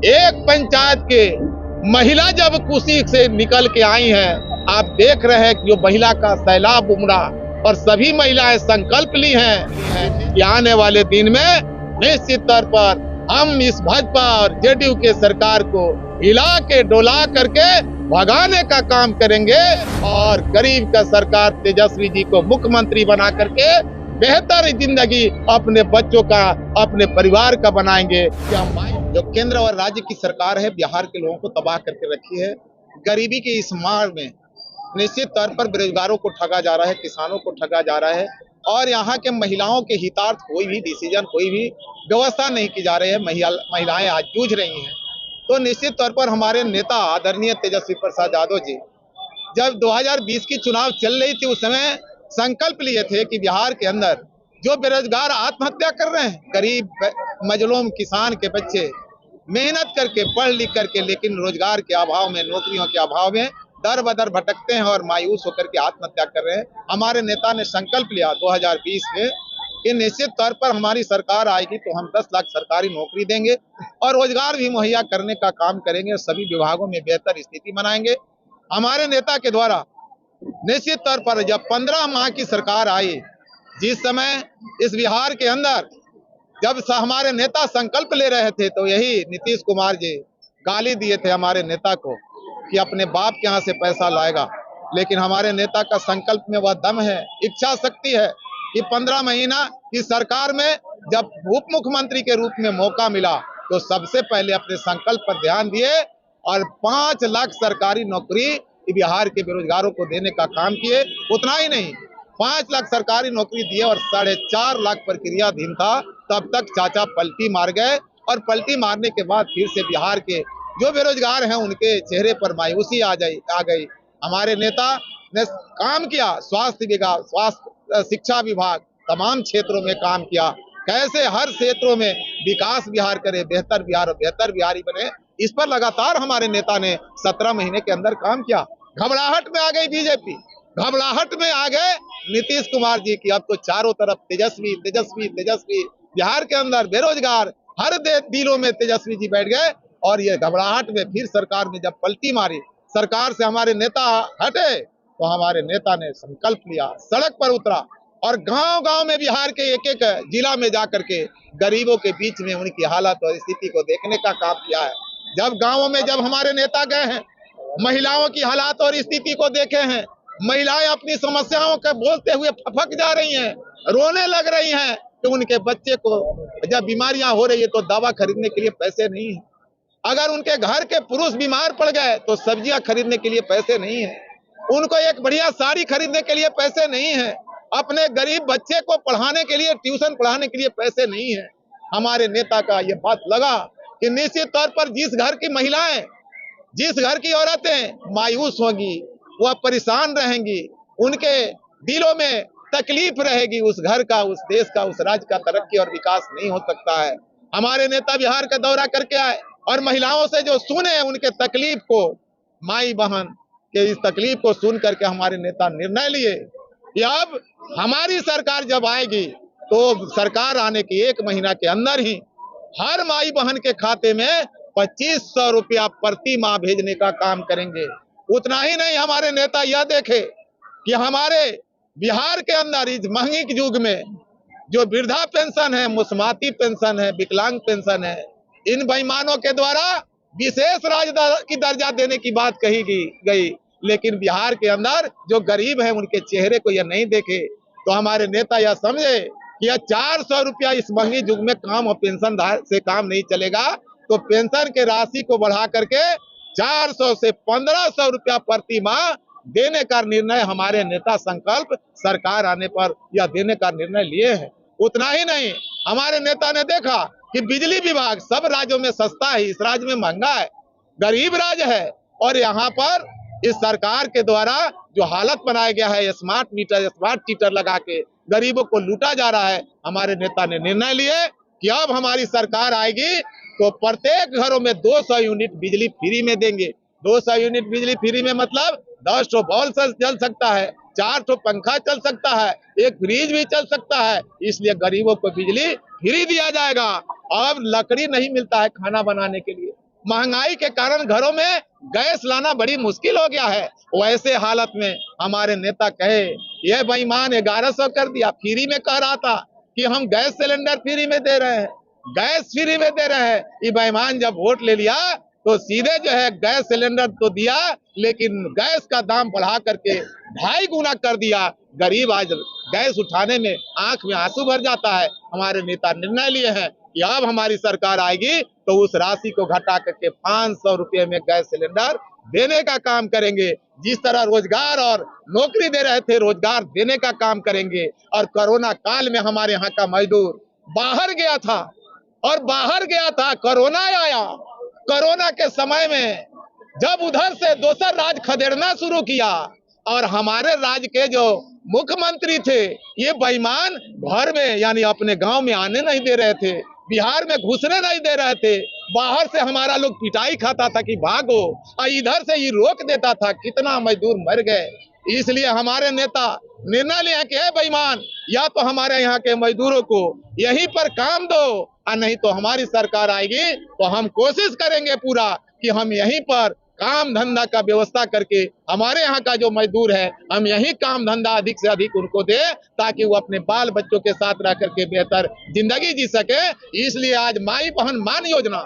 एक पंचायत के महिला जब कुशी से निकल के आई हैं, आप देख रहे हैं कि जो महिला का सैलाब उमड़ा और सभी महिलाएं संकल्प ली हैं कि आने वाले दिन में निश्चित तौर पर हम इस भाजपा और जेडीयू के सरकार को हिला के डोला करके भगाने का काम करेंगे और गरीब का सरकार तेजस्वी जी को मुख्यमंत्री बना करके बेहतर जिंदगी अपने बच्चों का, अपने परिवार का बनाएंगे। जो केंद्र और राज्य की सरकार है, बिहार के लोगों को तबाह करके रखी है। गरीबी की इस मार में निश्चित तौर पर बेरोजगारों को ठगा जा रहा है, किसानों को ठगा जा रहा है और यहाँ के महिलाओं के हितार्थ कोई भी डिसीजन, कोई भी व्यवस्था नहीं की जा रही है। महिलाएं आज जूझ रही हैं। तो निश्चित तौर पर हमारे नेता आदरणीय तेजस्वी प्रसाद यादव जी जब 2020 की चुनाव चल रही थी, उस समय संकल्प लिए थे कि बिहार के अंदर जो बेरोजगार आत्महत्या कर रहे हैं, गरीब मजलूम किसान के बच्चे मेहनत करके पढ़ लिख करके लेकिन रोजगार के अभाव में, नौकरियों के अभाव में दर बदर भटकते हैं और मायूस होकर के आत्महत्या कर रहे हैं। हमारे नेता ने संकल्प लिया 2020 में कि निश्चित तौर पर हमारी सरकार आएगी तो हम 10 लाख सरकारी नौकरी देंगे और रोजगार भी मुहैया करने का काम करेंगे, सभी विभागों में बेहतर स्थिति बनाएंगे। हमारे नेता के द्वारा निश्चित तौर पर जब 15 माह की सरकार आई, जिस समय इस बिहार के अंदर जब हमारे नेता संकल्प ले रहे थे तो यही नीतीश कुमार जी गाली दिए थे हमारे नेता को कि अपने बाप के यहाँ से पैसा लाएगा, लेकिन हमारे नेता का संकल्प में वह दम है, इच्छा शक्ति है कि 15 महीना की सरकार में जब उप मुख्यमंत्री के रूप में मौका मिला तो सबसे पहले अपने संकल्प पर ध्यान दिए और 5 लाख सरकारी नौकरी बिहार के बेरोजगारों को देने का काम किए। उतना ही नहीं, 5 लाख सरकारी नौकरी दिए और 4.5 लाख प्रक्रियाधीन था। तब तक चाचा पलटी मार गए और पलटी मारने के बाद फिर से बिहार के जो बेरोजगार हैं उनके चेहरे पर मायूसी आ गई। हमारे नेता ने काम किया, स्वास्थ्य विभाग, स्वास्थ्य शिक्षा विभाग, तमाम क्षेत्रों में काम किया, कैसे हर क्षेत्रों में विकास बिहार करे, बेहतर बिहार और बेहतर बिहारी बने, इस पर लगातार हमारे नेता ने 17 महीने के अंदर काम किया। घबराहट में आ गई बीजेपी, घबराहट में आ गए नीतीश कुमार जी की अब तो चारों तरफ तेजस्वी तेजस्वी तेजस्वी, बिहार के अंदर बेरोजगार हर दिलों में तेजस्वी जी बैठ गए और ये घबराहट में फिर सरकार ने जब पलटी मारी, सरकार से हमारे नेता हटे तो हमारे नेता ने संकल्प लिया, सड़क पर उतरा और गांव-गांव में बिहार के एक-एक जिला में जाकर के गरीबों के बीच में उनकी हालत और स्थिति को देखने का काम किया है। जब गांवों में जब हमारे नेता गए हैं, महिलाओं की हालात और स्थिति को देखे हैं, महिलाएं अपनी समस्याओं के बोलते हुए फपक जा रही हैं, रोने लग रही हैं कि उनके बच्चे को जब बीमारियां हो रही है तो दवा खरीदने के लिए पैसे नहीं है, अगर उनके घर के पुरुष बीमार पड़ गए तो सब्जियां खरीदने के लिए पैसे नहीं है, उनको एक बढ़िया साड़ी खरीदने के लिए पैसे नहीं है, अपने गरीब बच्चे को पढ़ाने के लिए, ट्यूशन पढ़ाने के लिए पैसे नहीं है। हमारे नेता का ये बात लगा कि निश्चित तौर पर जिस घर की महिलाएं, जिस घर की औरतें मायूस होंगी, वह परेशान रहेंगी, उनके दिलों में तकलीफ रहेगी, उस घर का, उस देश का, उस राज्य का तरक्की और विकास नहीं हो सकता है। हमारे नेता बिहार का दौरा करके आए और महिलाओं से जो सुने उनके तकलीफ को, माई बहन के इस तकलीफ को सुन करके हमारे नेता निर्णय लिए कि अब हमारी सरकार जब आएगी तो सरकार आने के 1 महीना के अंदर ही हर माई बहन के खाते में 2500 रुपया प्रति माह भेजने का काम करेंगे। उतना ही नहीं, हमारे नेता यह देखे कि हमारे बिहार के अंदर इस महंगी युग में जो वृद्धा पेंशन है, मुस्माती पेंशन है, विकलांग पेंशन है, इन बेईमानों के द्वारा विशेष राज्य की दर्जा देने की बात कही गई, लेकिन बिहार के अंदर जो गरीब है उनके चेहरे को यह नहीं देखे तो हमारे नेता यह समझे कि यह 400 रुपया इस महंगी युग में काम और पेंशन से काम नहीं चलेगा, तो पेंशन के राशि को बढ़ा करके 400 से 1500 रुपया प्रति माह देने का निर्णय हमारे नेता संकल्प सरकार आने पर यह देने का निर्णय लिए हैं। उतना ही नहीं, हमारे नेता ने देखा कि बिजली विभाग सब राज्यों में सस्ता है, इस राज्य में महंगा है, गरीब राज्य है और यहाँ पर इस सरकार के द्वारा जो हालत बनाया गया है, स्मार्ट मीटर लगा के गरीबों को लूटा जा रहा है। हमारे नेता ने निर्णय लिए कि अब हमारी सरकार आएगी तो प्रत्येक घरों में 200 यूनिट बिजली फ्री में देंगे। 200 यूनिट बिजली फ्री में मतलब 10 ठो बॉल चल सकता है, 4 ठो पंखा चल सकता है, एक फ्रिज भी चल सकता है, इसलिए गरीबों को बिजली फ्री दिया जाएगा। अब लकड़ी नहीं मिलता है खाना बनाने के लिए, महंगाई के कारण घरों में गैस लाना बड़ी मुश्किल हो गया है। वैसे हालत में हमारे नेता कहे यह बेईमान 1100 कर दिया, फ्री में कह रहा था कि हम गैस सिलेंडर फ्री में दे रहे हैं, गैस फ्री में दे रहे हैं। ये बेईमान जब वोट ले लिया तो सीधे जो है गैस सिलेंडर तो दिया, लेकिन गैस का दाम बढ़ा करके 2.5 गुना कर दिया। गरीब आज गैस उठाने में आंख में आंसू भर जाता है। हमारे नेता निर्णय लिए हैं कि अब हमारी सरकार आएगी तो उस राशि को घटा करके 500 रुपये में गैस सिलेंडर देने का काम करेंगे। जिस तरह रोजगार और नौकरी दे रहे थे, रोजगार देने का काम करेंगे। और कोरोना काल में हमारे यहाँ का मजदूर बाहर गया था और बाहर गया था, कोरोना आया। कोरोना के समय में जब उधर से दूसरा राज्य खदेड़ना शुरू किया और हमारे राज्य के जो मुख्यमंत्री थे ये बेईमान घर में यानी अपने गांव में आने नहीं दे रहे थे, बिहार में घुसने नहीं दे रहे थे। बाहर से हमारा लोग पिटाई खाता था कि भागो, और इधर से ये रोक देता था। कितना मजदूर मर गए। इसलिए हमारे नेता निर्णय लिया कि बेईमान या तो हमारे यहाँ के मजदूरों को यहीं पर काम दो, और नहीं तो हमारी सरकार आएगी तो हम कोशिश करेंगे पूरा कि हम यहीं पर काम धंधा का व्यवस्था करके हमारे यहाँ का जो मजदूर है हम यही काम धंधा अधिक से अधिक उनको दे, ताकि वो अपने बाल बच्चों के साथ रह करके बेहतर जिंदगी जी सके। इसलिए आज माई बहन मान योजना,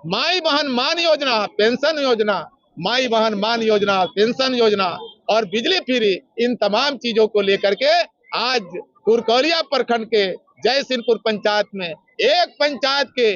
माई बहन मान योजना, पेंशन योजना, माई बहन मान योजना, पेंशन योजना और बिजली फ्री, इन तमाम चीजों को लेकर के आज कुरकौलिया प्रखंड के जयसिंहपुर पंचायत में एक पंचायत के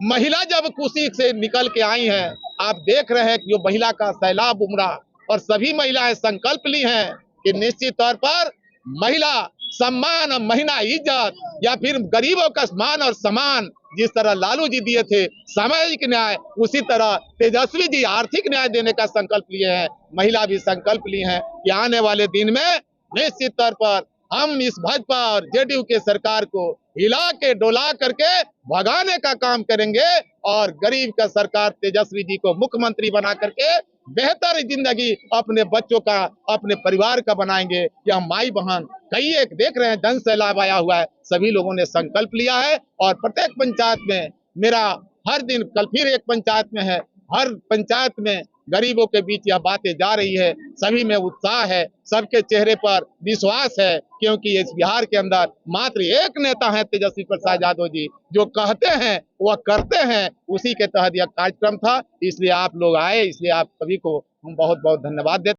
महिला जब कुशी से निकल के आई हैं, आप देख रहे हैं कि वो महिला का सैलाब उमड़ा और सभी महिलाएं संकल्प ली हैं कि निश्चित तौर पर महिला सम्मान और महिला इज्जत, या फिर गरीबों का मान और सम्मान, जिस तरह लालू जी दिए थे सामाजिक न्याय, उसी तरह तेजस्वी जी आर्थिक न्याय देने का संकल्प लिए हैं। महिला भी संकल्प ली हैं कि आने वाले दिन में निश्चित तौर पर हम इस भाजपा और जेडीयू के सरकार को हिला के डोला करके भगाने का काम करेंगे और गरीब का सरकार तेजस्वी जी को मुख्यमंत्री बना करके बेहतर जिंदगी अपने बच्चों का, अपने परिवार का बनाएंगे। यह माई बहन कई एक देख रहे हैं जन सैलाब आया हुआ है, सभी लोगों ने संकल्प लिया है और प्रत्येक पंचायत में मेरा हर दिन, कल फिर एक पंचायत में है, हर पंचायत में गरीबों के बीच यह बातें जा रही है। सभी में उत्साह है, सबके चेहरे पर विश्वास है, क्योंकि इस बिहार के अंदर मात्र एक नेता है तेजस्वी प्रसाद यादव जी, जो कहते हैं वह करते हैं। उसी के तहत यह कार्यक्रम था, इसलिए आप लोग आए, इसलिए आप सभी को हम बहुत बहुत धन्यवाद देते हैं।